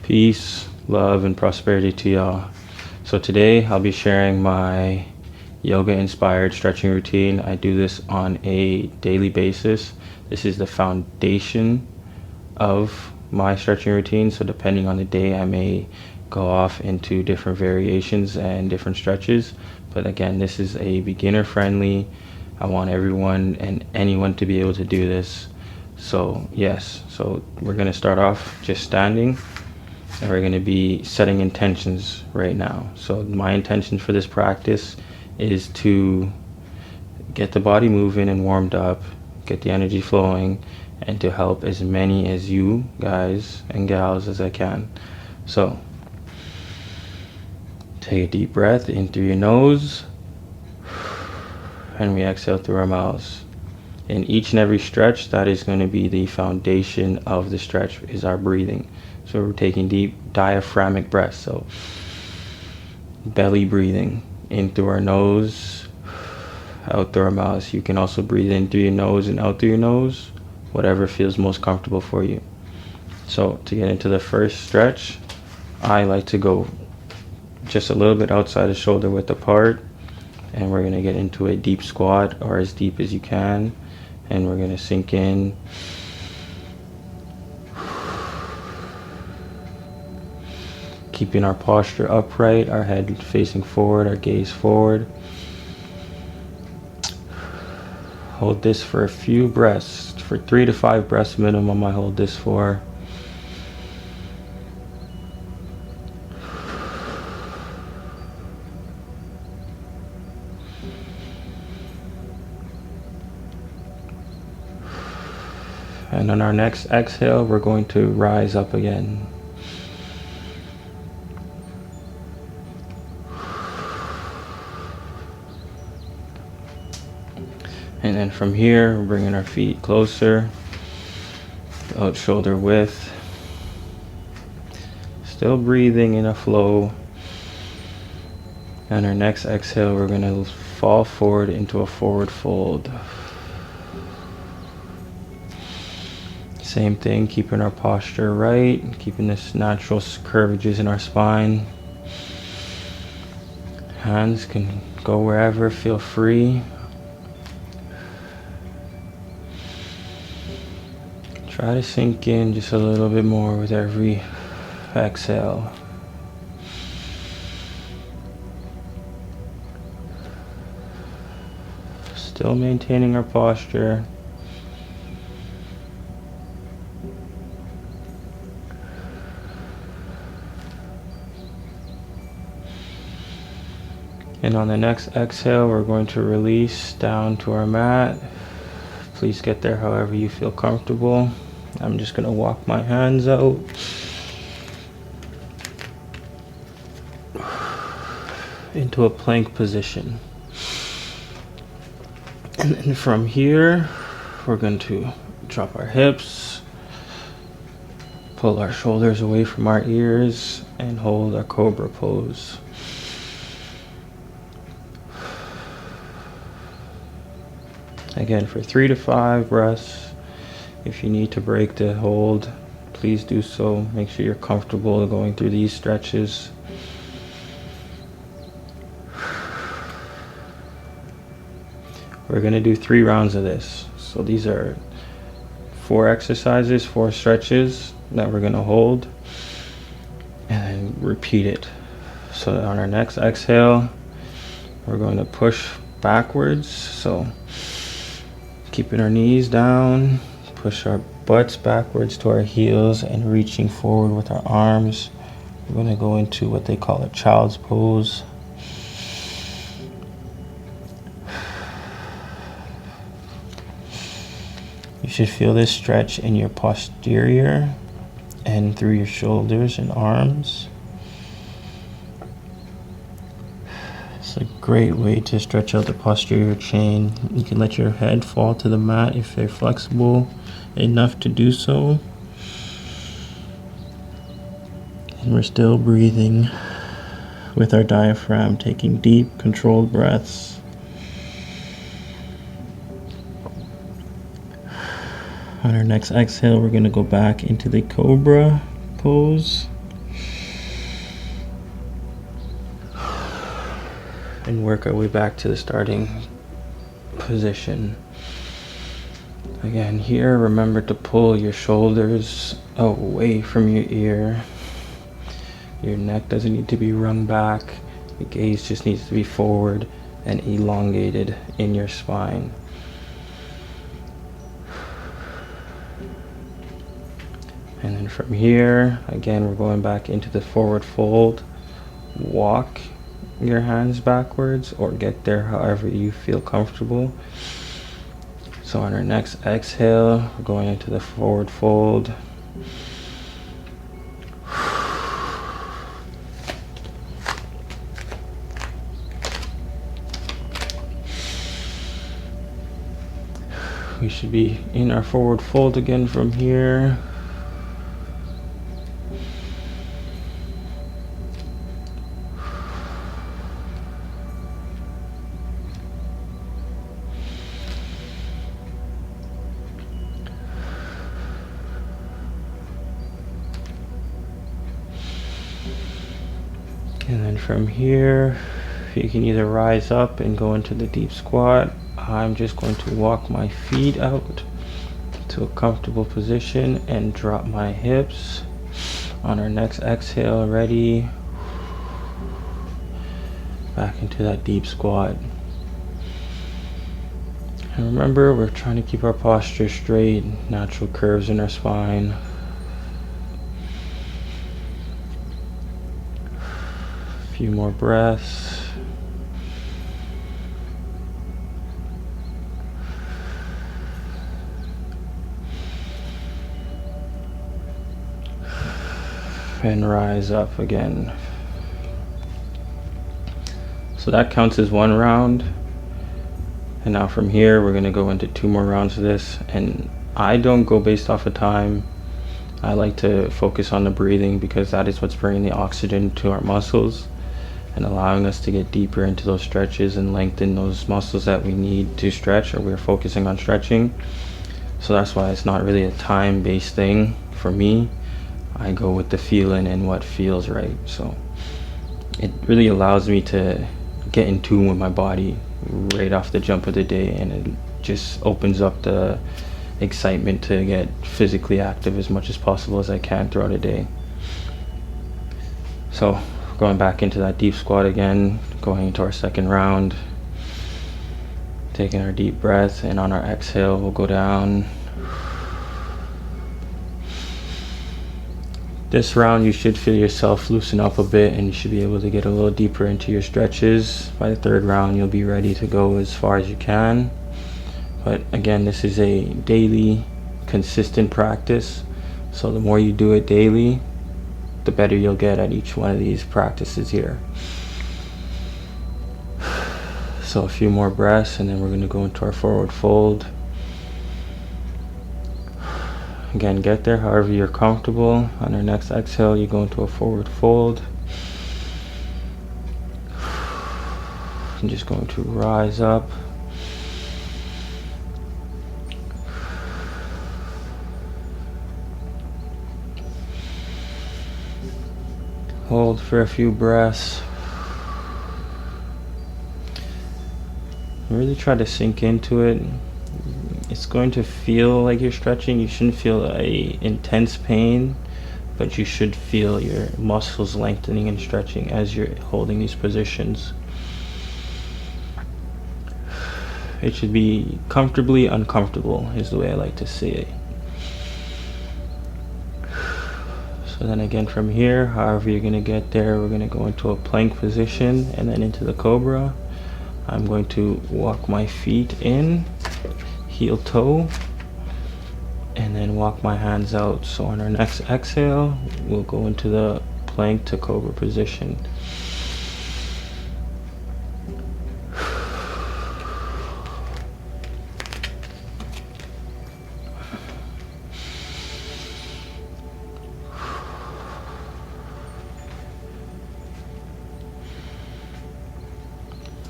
Peace, love, and prosperity to y'all. So today I'll be sharing my yoga inspired stretching routine. I do this on a daily basis. This is the foundation of my stretching routine. So depending on the day, I may go off into different variations and different stretches. But again, this is a beginner friendly. I want everyone and anyone to be able to do this. So yes, so we're going to start off just standing. And we're going to be setting intentions right now. So my intention for this practice is to get the body moving and warmed up, get the energy flowing, and to help as many as you guys and gals as I can. So take a deep breath in through your nose, and we exhale through our mouths. In each and every stretch, that is going to be the foundation of the stretch, is our breathing. So we're taking deep diaphragmatic breaths, so belly breathing in through our nose, out through our mouths. You can also breathe in through your nose and out through your nose, whatever feels most comfortable for you. So to get into the first stretch, I like to go just a little bit outside the shoulder width apart, and we're going to get into a deep squat, or as deep as you can, and we're going to sink in. Keeping our posture upright, our head facing forward, our gaze forward. Hold this for a few breaths. For 3 to 5 breaths minimum, I hold this for. And on our next exhale, we're going to rise up again. And then from here, we're bringing our feet closer, out shoulder width. Still breathing in a flow. And our next exhale, we're going to fall forward into a forward fold. Same thing, keeping our posture right, keeping this natural curvages in our spine. Hands can go wherever, feel free. Try to sink in just a little bit more with every exhale. Still maintaining our posture. And on the next exhale, we're going to release down to our mat. Please get there however you feel comfortable. I'm just going to walk my hands out. Into a plank position. And then from here, we're going to drop our hips, pull our shoulders away from our ears, and hold our cobra pose. Again, for 3 to 5 breaths. If you need to break the hold, please do so. Make sure you're comfortable going through these stretches. We're going to do 3 rounds of this. So these are 4 exercises, 4 stretches that we're going to hold and then repeat it. So on our next exhale, we're going to push backwards. So keeping our knees down, push our butts backwards to our heels and reaching forward with our arms. We're going to go into what they call a child's pose. You should feel this stretch in your posterior and through your shoulders and arms. It's a great way to stretch out the posterior chain. You can let your head fall to the mat if they're flexible enough to do so. And we're still breathing with our diaphragm, taking deep, controlled breaths. On our next exhale, we're going to go back into the cobra pose. and work our way back to the starting position. Again, here, remember to pull your shoulders away from your ear. Your neck doesn't need to be wrung back. The gaze just needs to be forward and elongated in your spine. And then from here, again, we're going back into the forward fold. Walk your hands backwards or get there however you feel comfortable. So on our next exhale, we're going into the forward fold. We should be in our forward fold again from here. And then from here, you can either rise up and go into the deep squat. I'm just going to walk my feet out to a comfortable position and drop my hips. On our next exhale, ready, back into that deep squat. And remember, we're trying to keep our posture straight, natural curves in our spine. A few more breaths. And rise up again. So that counts as one round. And now from here, we're going to go into 2 more rounds of this. And I don't go based off of time. I like to focus on the breathing because that is what's bringing the oxygen to our muscles and allowing us to get deeper into those stretches and lengthen those muscles that we need to stretch, or we're focusing on stretching. So that's why it's not really a time-based thing for me. I go with the feeling and what feels right. So it really allows me to get in tune with my body right off the jump of the day, and it just opens up the excitement to get physically active as much as possible as I can throughout the day. So going back into that deep squat again, going into our second round, taking our deep breath, and on our exhale we'll go down. This round you should feel yourself loosen up a bit and you should be able to get a little deeper into your stretches. By the third round you'll be ready to go as far as you can. But again, this is a daily, consistent practice. So the more you do it daily, the better you'll get at each one of these practices here. So a few more breaths and then we're going to go into our forward fold. Again, get there however you're comfortable. On our next exhale, you go into a forward fold. I'm just going to rise up. Hold for a few breaths. Really try to sink into it. It's going to feel like you're stretching. You shouldn't feel a intense pain, but you should feel your muscles lengthening and stretching as you're holding these positions. It should be comfortably uncomfortable is the way I like to say it. So then again from here, however you're going to get there, we're going to go into a plank position and then into the cobra. I'm going to walk my feet in, heel toe, and then walk my hands out. So on our next exhale, we'll go into the plank to cobra position.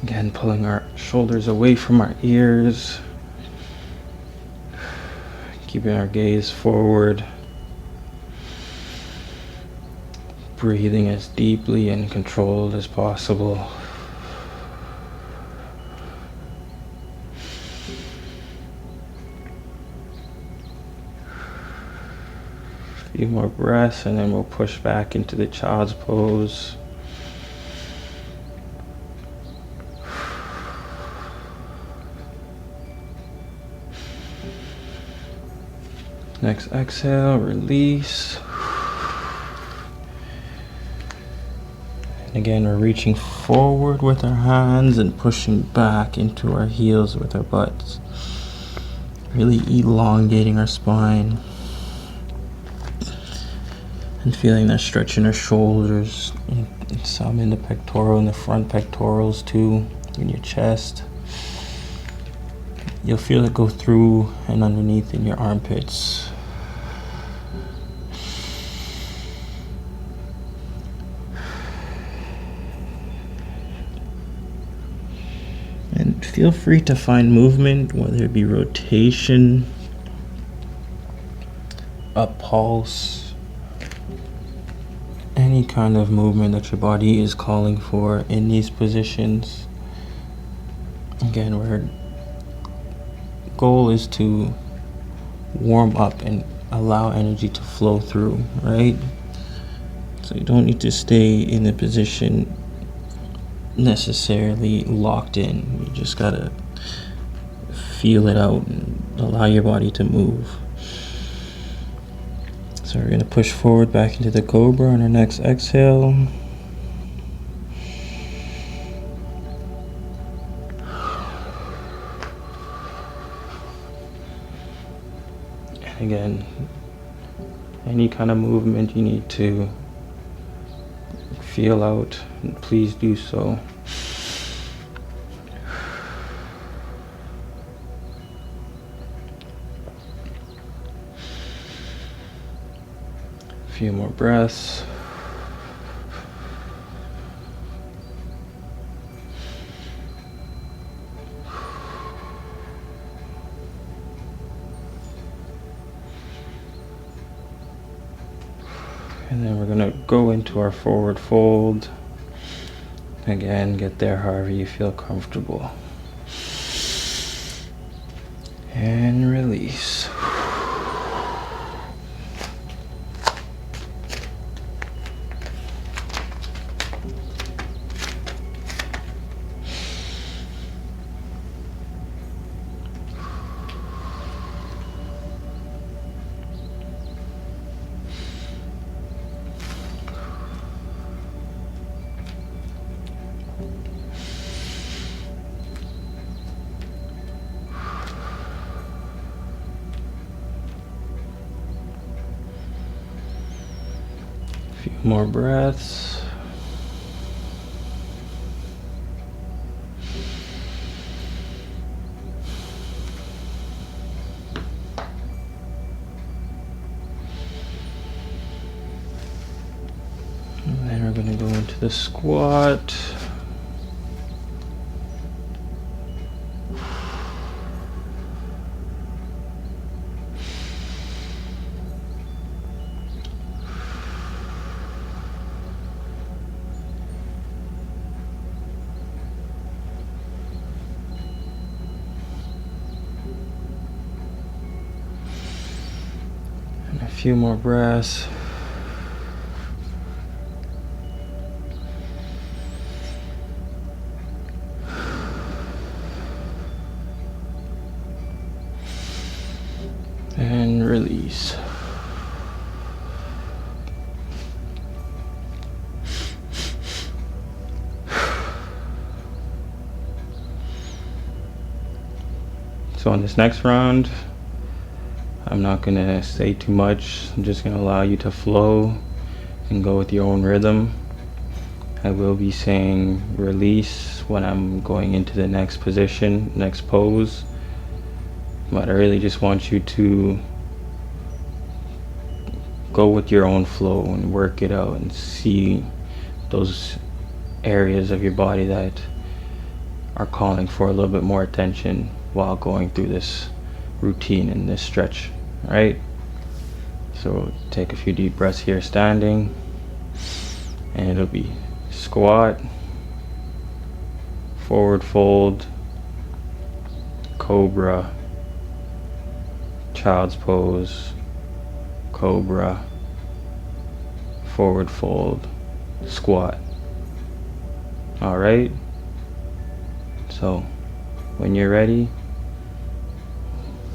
Again, pulling our shoulders away from our ears, keeping our gaze forward, breathing as deeply and controlled as possible. few more breaths, and then we'll push back into the child's pose. Next exhale, release. And again, we're reaching forward with our hands and pushing back into our heels with our butts. Really elongating our spine. And feeling that stretch in our shoulders, and some in the pectoral, in the front pectorals too, in your chest. You'll feel it go through and underneath in your armpits. And feel free to find movement, whether it be rotation, a pulse, any kind of movement that your body is calling for in these positions. Again, our goal is to warm up and allow energy to flow through, right? So you don't need to stay in a position necessarily locked in. You just gotta feel it out and allow your body to move. So we're going to push forward back into the cobra on our next exhale. And again, any kind of movement you need to feel out, please do so. Few more breaths. And then we're going to go into our forward fold. Again, get there however you feel comfortable. And release. Few more breaths. And then we're going to go into the squat. A few more breaths. And release. So on this next round, I'm not going to say too much. I'm just going to allow you to flow and go with your own rhythm. I will be saying release when I'm going into the next position, next pose. But I really just want you to go with your own flow and work it out and see those areas of your body that are calling for a little bit more attention while going through this routine and this stretch, right? So take a few deep breaths here standing, and it'll be squat, forward fold, cobra, child's pose, cobra, forward fold, squat. All right, so when you're ready,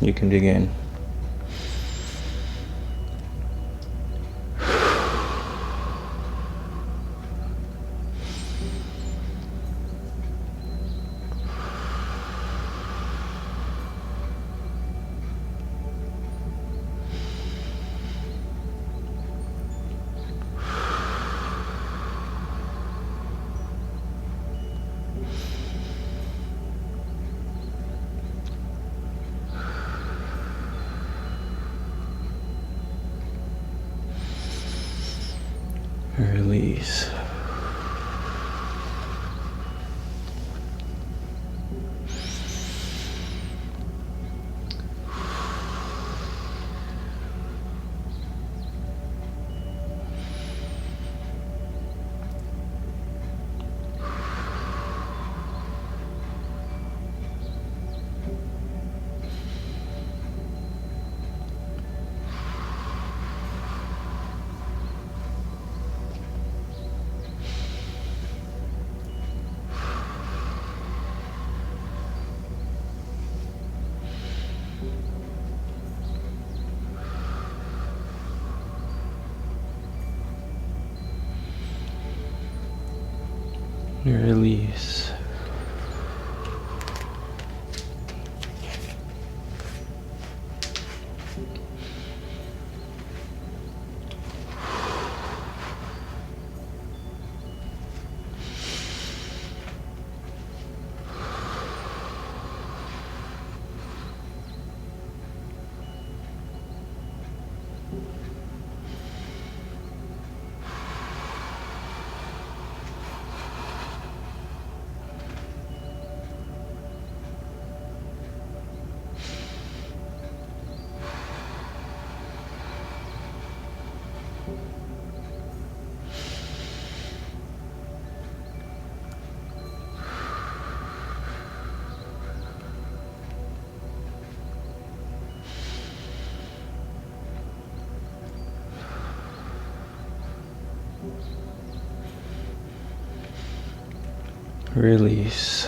you can begin. Release. Release. Release.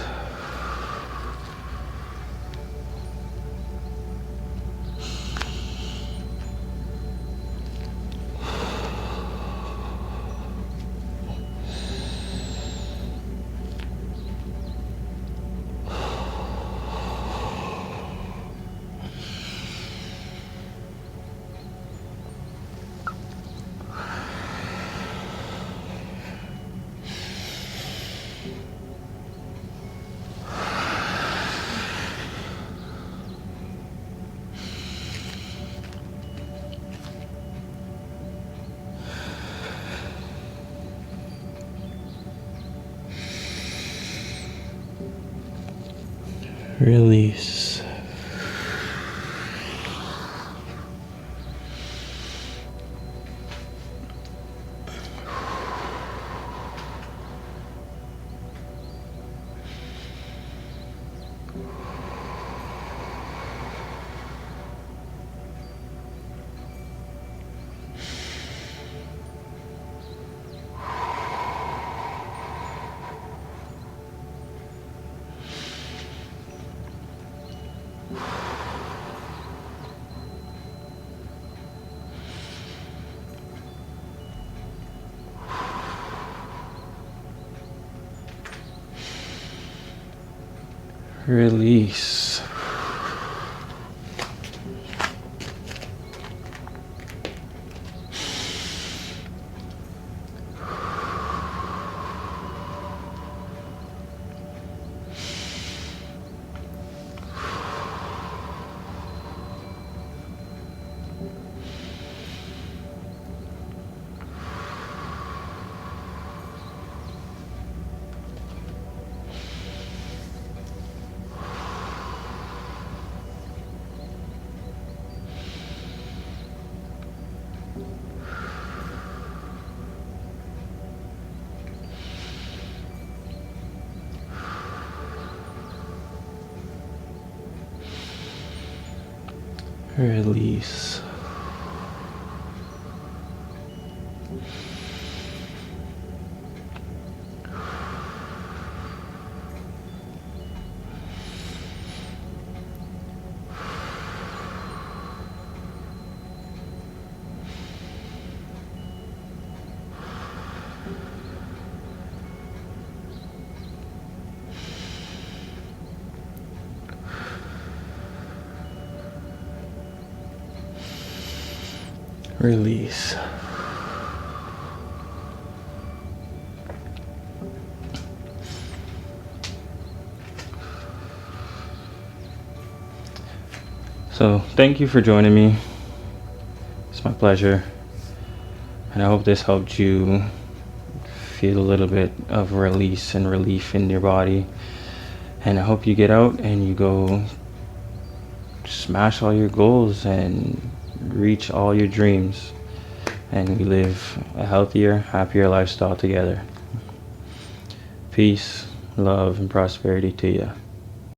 Release. Release. Release. Release. So thank you for joining me. It's my pleasure. And I hope this helped you feel a little bit of release and relief in your body. And I hope you get out and you go smash all your goals and reach all your dreams. And we live a healthier, happier lifestyle together. Peace, love, and prosperity to you.